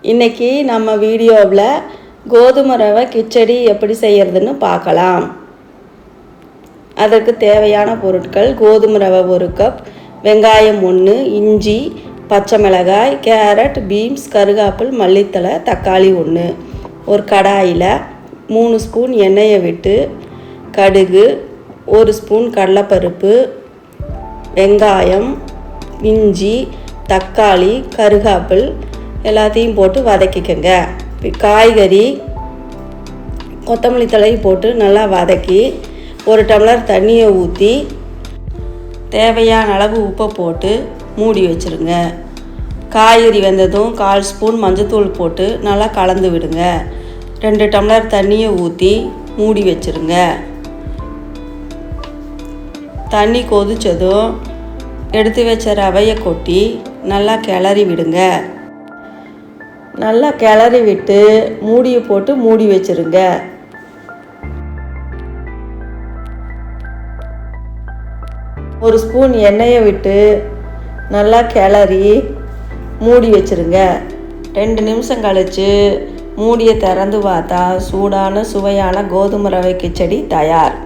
இன்றைக்கி நம்ம வீடியோவில் கோதுமை ரவை கிச்சடி எப்படி செய்கிறதுன்னு பார்க்கலாம். அதற்கு தேவையான பொருட்கள்: கோதுமை ரவை 1 கப், வெங்காயம் 1, இஞ்சி, பச்சை மிளகாய், கேரட், பீன்ஸ், கருகாப்பில், மல்லித்தழை, தக்காளி 1. ஒரு கடாயில் 3 ஸ்பூன் எண்ணெயை விட்டு கடுகு, 1 ஸ்பூன் கடலைப்பருப்பு, வெங்காயம், இஞ்சி, தக்காளி, கருகாப்பில் எல்லாத்தையும் போட்டு வதக்கிக்கங்க. காய்கறி, கொத்தமல்லி தழை போட்டு நல்லா வதக்கி 1 டம்ளர் தண்ணியை ஊற்றி தேவையான அளவு உப்பை போட்டு மூடி வச்சுருங்க. காய்கறி வெந்ததும் 1/4 ஸ்பூன் மஞ்சத்தூள் போட்டு நல்லா கலந்து விடுங்க. 2 டம்ளர் தண்ணியை ஊற்றி மூடி வச்சுருங்க. தண்ணி கொதித்ததும் எடுத்து வச்ச ரவையை கொட்டி நல்லா கிளறி விடுங்க. நல்லா கிளறி விட்டு மூடியை போட்டு மூடி வச்சுருங்க. ஒரு ஸ்பூன் எண்ணெயை விட்டு நல்லா கிளறி மூடி வச்சுருங்க. 2 நிமிஷம் கழித்து மூடியை திறந்து பார்த்தா சூடான சுவையான கோதுமை ரவை கிச்சடி தயார்.